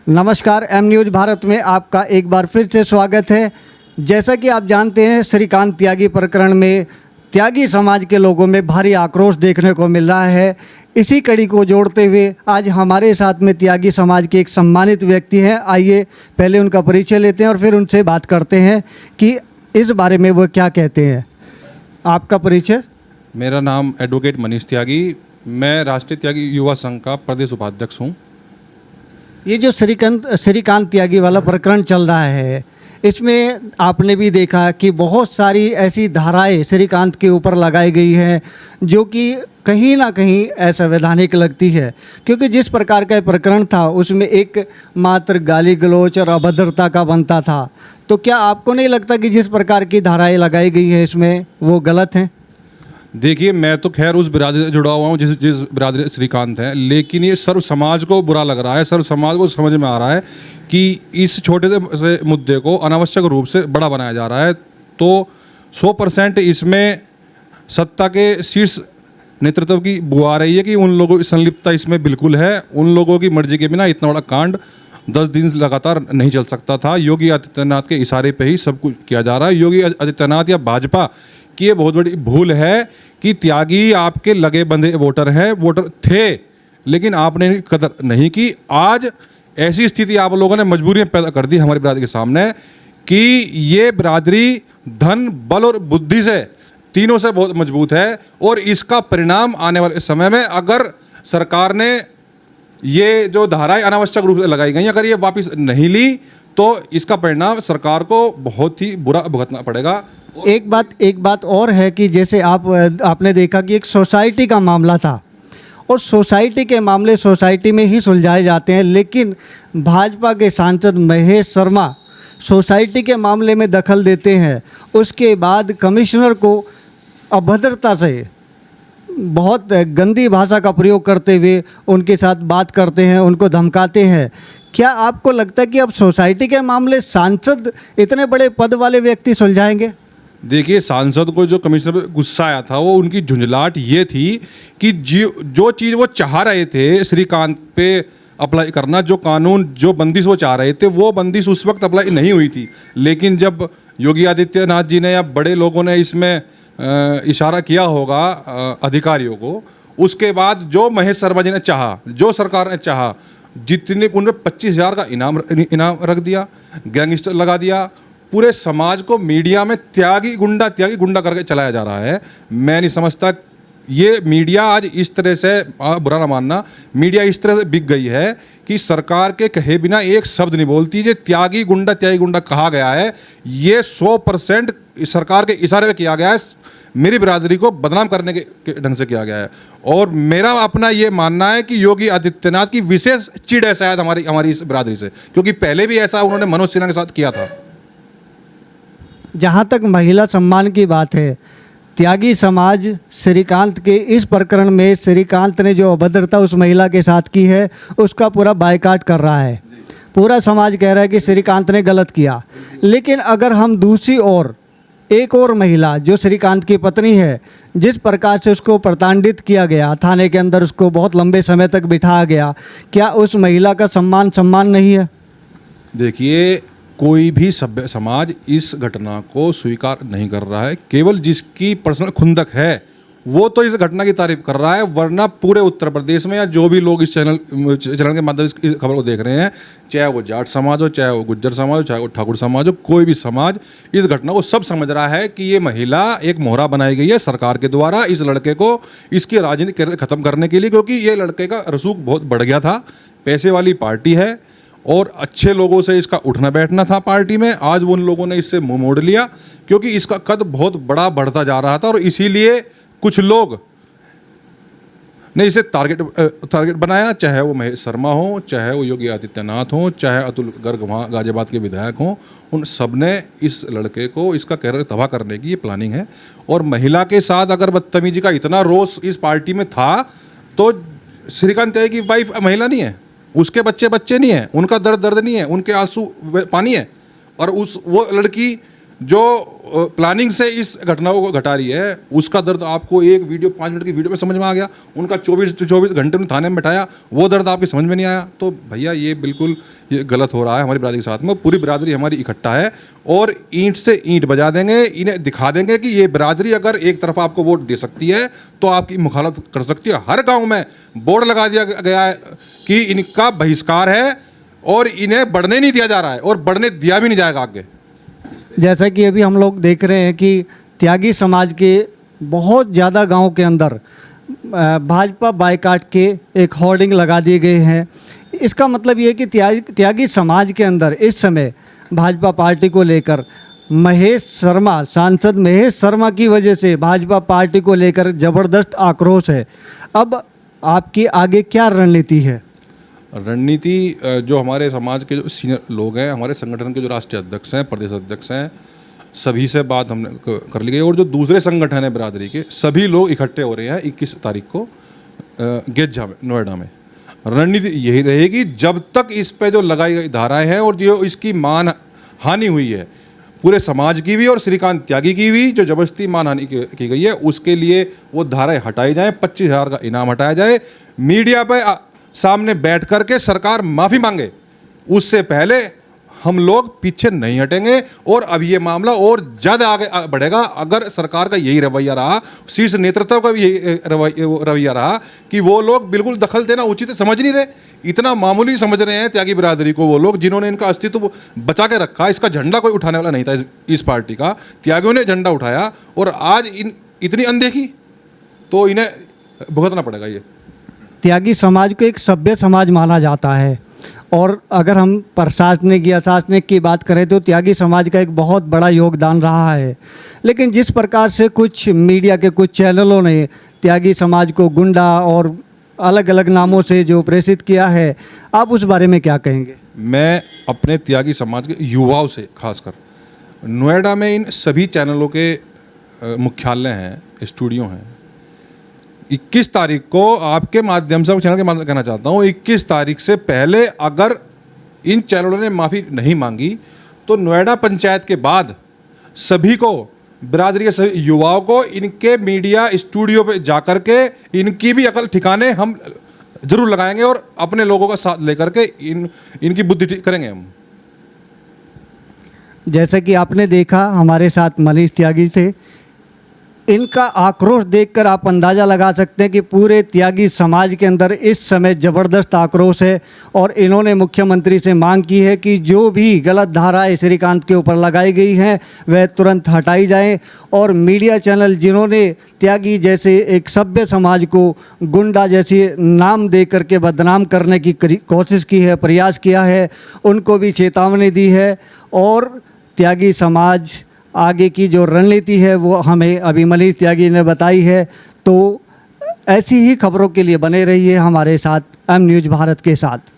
नमस्कार, M news Bharat में आपका एक बार फिर से स्वागत है। जैसा कि आप जानते हैं, श्रीकांत त्यागी प्रकरण में त्यागी समाज के लोगों में भारी आक्रोश देखने को मिल रहा है। इसी कड़ी को जोड़ते हुए आज हमारे साथ में त्यागी समाज के एक सम्मानित व्यक्ति हैं। आइए पहले उनका परिचय लेते हैं और फिर उनसे बात करते हैं कि इस बारे में वो क्या कहते हैं। आपका परिचय? मेरा नाम एडवोकेट मनीष त्यागी, मैं राष्ट्रीय त्यागी युवा संघ का प्रदेश उपाध्यक्ष हूँ। ये जो श्रीकांत त्यागी वाला प्रकरण चल रहा है, इसमें आपने भी देखा कि बहुत सारी ऐसी धाराएं श्रीकांत के ऊपर लगाई गई हैं जो कि कहीं ना कहीं असंवैधानिक लगती है, क्योंकि जिस प्रकार का प्रकरण था उसमें एक मात्र गाली गलौज और अभद्रता का बनता था। तो क्या आपको नहीं लगता कि जिस प्रकार की धाराएं लगाई गई है इसमें वो गलत हैं? देखिए, मैं तो खैर उस बिरादरी से जुड़ा हुआ हूँ जिस बिरादरी से श्रीकांत है, लेकिन ये सर्व समाज को बुरा लग रहा है। सर्व समाज को समझ में आ रहा है कि इस छोटे से मुद्दे को अनावश्यक रूप से बड़ा बनाया जा रहा है। तो 100% इसमें सत्ता के शीर्ष नेतृत्व की बुआ आ रही है कि उन लोगों की संलिप्तता इसमें बिल्कुल है। उन लोगों की मर्जी के बिना इतना बड़ा कांड 10 दिन लगातार नहीं चल सकता था। योगी आदित्यनाथ के इशारे पे ही सब कुछ किया जा रहा है। योगी आदित्यनाथ या भाजपा की ये बहुत बड़ी भूल है कि त्यागी आपके लगे बंधे वोटर थे, लेकिन आपने कदर नहीं की। आज ऐसी स्थिति आप लोगों ने मजबूरियां पैदा कर दी हमारी बिरादरी के सामने कि ये बिरादरी धन, बल और बुद्धि से तीनों से बहुत मजबूत है, और इसका परिणाम आने वाले समय में अगर सरकार ने ये जो धाराएं अनावश्यक रूप से लगाई गई अगर ये वापस नहीं ली तो इसका परिणाम सरकार को बहुत ही बुरा भुगतना पड़ेगा। एक बात और है कि जैसे आपने देखा कि एक सोसाइटी का मामला था और सोसाइटी के मामले सोसाइटी में ही सुलझाए जाते हैं, लेकिन भाजपा के सांसद महेश शर्मा सोसाइटी के मामले में दखल देते हैं। उसके बाद कमिश्नर को अभद्रता से, बहुत गंदी भाषा का प्रयोग करते हुए उनके साथ बात करते हैं, उनको धमकाते हैं। क्या आपको लगता है कि अब सोसाइटी के मामले सांसद, इतने बड़े पद वाले व्यक्ति सुलझाएंगे? देखिए, सांसद को जो कमिश्नर पे गुस्सा आया था वो उनकी झुंझलाहट ये थी कि जो चीज़ वो चाह रहे थे श्रीकांत पे अप्लाई करना, जो कानून, जो बंदिश वो चाह रहे थे, वो बंदिश उस वक्त अप्लाई नहीं हुई थी। लेकिन जब योगी आदित्यनाथ जी ने या बड़े लोगों ने इसमें इशारा किया होगा अधिकारियों को, उसके बाद जो महेश शर्मा जी ने चाहा, जो सरकार ने चाहा, जितने उनमें 25,000 का इनाम रख दिया, गैंगस्टर लगा दिया। पूरे समाज को मीडिया में त्यागी गुंडा करके चलाया जा रहा है। मैं नहीं समझता ये मीडिया आज इस तरह से, बुरा ना मानना, मीडिया इस तरह से बिक गई है कि सरकार के कहे बिना एक शब्द नहीं बोलती। ये त्यागी गुंडा कहा गया है, ये 100% सरकार के इशारे पे किया गया है। मेरी बिरादरी को बदनाम करने के ढंग से किया गया है। और मेरा अपना ये मानना है कि योगी आदित्यनाथ की विशेष चिढ़ है शायद हमारी इस बिरादरी से, क्योंकि पहले भी ऐसा उन्होंने मनोज सिन्हा के साथ किया था। जहाँ तक महिला सम्मान की बात है, त्यागी समाज श्रीकांत के इस प्रकरण में श्रीकांत ने जो अभद्रता उस महिला के साथ की है उसका पूरा बायकॉट कर रहा है। पूरा समाज कह रहा है कि श्रीकांत ने गलत किया। लेकिन अगर हम दूसरी ओर एक और महिला जो श्रीकांत की पत्नी है, जिस प्रकार से उसको प्रताड़ित किया गया, थाने के अंदर उसको बहुत लंबे समय तक बिठाया गया, क्या उस महिला का सम्मान नहीं है? देखिए, कोई भी सभ्य समाज इस घटना को स्वीकार नहीं कर रहा है। केवल जिसकी पर्सनल खुंदक है वो तो इस घटना की तारीफ कर रहा है, वरना पूरे उत्तर प्रदेश में या जो भी लोग इस चैनल के माध्यम से इस खबर को देख रहे हैं, चाहे वो जाट समाज हो, चाहे वो गुज्जर समाज हो, चाहे वो ठाकुर समाज हो, कोई भी समाज इस घटना को सब समझ रहा है कि ये महिला एक मोहरा बनाई गई है सरकार के द्वारा इस लड़के को इसकी राजनीति खत्म करने के लिए, क्योंकि ये लड़के का रसूख बहुत बढ़ गया था। पैसे वाली पार्टी है और अच्छे लोगों से इसका उठना बैठना था पार्टी में। आज उन लोगों ने इससे मुंह मोड़ लिया क्योंकि इसका कद बहुत बड़ा बढ़ता जा रहा था, और इसीलिए कुछ लोग ने इसे टारगेट बनाया, चाहे वो महेश शर्मा हो, चाहे वो योगी आदित्यनाथ हो, चाहे अतुल गर्ग वहाँ गाजियाबाद के विधायक हों, उन सब ने इस लड़के को, इसका कैरियर तबाह करने की ये प्लानिंग है। और महिला के साथ अगर बदतमीजी का इतना रोष इस पार्टी में था तो श्रीकांत त्यागी की वाइफ महिला नहीं है, उसके बच्चे नहीं हैं, उनका दर्द नहीं है, उनके आंसू पानी है, और वो लड़की जो प्लानिंग से इस घटनाओं को घटा रही है, उसका दर्द आपको एक वीडियो 5 मिनट की वीडियो में समझ में आ गया। उनका 24 घंटे में थाने में बैठाया, वो दर्द आपकी समझ में नहीं आया। तो भैया ये बिल्कुल ये गलत हो रहा है हमारी बिरादरी के साथ में। पूरी बिरादरी हमारी इकट्ठा है और ईंट से ईंट बजा देंगे, इन्हें दिखा देंगे कि ये बिरादरी अगर एक तरफ आपको वोट दे सकती है तो आपकी मुखालफत कर सकती है। हर गाँव में बोर्ड लगा दिया गया है कि इनका बहिष्कार है और इन्हें बढ़ने नहीं दिया जा रहा है और बढ़ने दिया भी नहीं जाएगा आगे। जैसा कि अभी हम लोग देख रहे हैं कि त्यागी समाज के बहुत ज़्यादा गांव के अंदर भाजपा बायकाट के एक होर्डिंग लगा दिए गए हैं। इसका मतलब ये है कि त्यागी समाज के अंदर इस समय भाजपा पार्टी को लेकर महेश शर्मा, सांसद महेश शर्मा की वजह से भाजपा पार्टी को लेकर ज़बरदस्त आक्रोश है। अब आपकी आगे क्या रणनीति है? रणनीति जो हमारे समाज के जो सीनियर लोग हैं, हमारे संगठन के जो राष्ट्रीय अध्यक्ष हैं, प्रदेश अध्यक्ष हैं, सभी से बात हमने कर ली गई और जो दूसरे संगठन है बिरादरी के सभी लोग इकट्ठे हो रहे हैं 21 तारीख को गेज्जा में, नोएडा में। रणनीति यही रहेगी जब तक इस पे जो लगाई गई धाराएं हैं और जो इसकी मान हानि हुई है पूरे समाज की भी और श्रीकांत त्यागी की भी, जो जबरदस्ती मानहानि की गई है, उसके लिए वो धाराएं हटाई जाएं, 25,000 का इनाम हटाया जाए, मीडिया पे सामने बैठ करके सरकार माफ़ी मांगे। उससे पहले हम लोग पीछे नहीं हटेंगे और अब ये मामला और ज़्यादा आगे बढ़ेगा अगर सरकार का यही रवैया रहा, शीर्ष नेतृत्व का भी यही रवैया रहा कि वो लोग बिल्कुल दखल देना उचित समझ नहीं रहे, इतना मामूली समझ रहे हैं त्यागी बिरादरी को। वो लोग जिन्होंने इनका अस्तित्व बचा के रखा, इसका झंडा कोई उठाने वाला नहीं था इस पार्टी का, त्यागियों ने झंडा उठाया और आज इतनी अनदेखी, तो इन्हें भुगतना पड़ेगा। ये त्यागी समाज को एक सभ्य समाज माना जाता है और अगर हम प्रशासनिक या शासनिक की बात करें तो त्यागी समाज का एक बहुत बड़ा योगदान रहा है। लेकिन जिस प्रकार से कुछ मीडिया के कुछ चैनलों ने त्यागी समाज को गुंडा और अलग अलग नामों से जो प्रेषित किया है, आप उस बारे में क्या कहेंगे? मैं अपने त्यागी समाज के युवाओं से खासकर नोएडा में इन सभी चैनलों के मुख्यालय हैं, स्टूडियो हैं। 21 तारीख को आपके माध्यम से, चैनल के माध्यम से कहना चाहता हूँ, 21 तारीख से पहले अगर इन चैनलों ने माफ़ी नहीं मांगी तो नोएडा पंचायत के बाद सभी को, बिरादरी के सभी युवाओं को इनके मीडिया स्टूडियो पे जाकर के इनकी भी अकल ठिकाने हम जरूर लगाएंगे और अपने लोगों का साथ लेकर के इनकी बुद्धि ठीक करेंगे हम। जैसा कि आपने देखा हमारे साथ मनीष त्यागी थे। इनका आक्रोश देखकर आप अंदाज़ा लगा सकते हैं कि पूरे त्यागी समाज के अंदर इस समय ज़बरदस्त आक्रोश है और इन्होंने मुख्यमंत्री से मांग की है कि जो भी गलत धाराएं श्रीकांत के ऊपर लगाई गई हैं वह तुरंत हटाई जाएं और मीडिया चैनल जिन्होंने त्यागी जैसे एक सभ्य समाज को गुंडा जैसे नाम दे करके बदनाम करने की कोशिश की है, प्रयास किया है, उनको भी चेतावनी दी है और त्यागी समाज आगे की जो रणनीति है वो हमें अभी मनीष त्यागी ने बताई है। तो ऐसी ही खबरों के लिए बने रहिए हमारे साथ एम न्यूज़ भारत के साथ।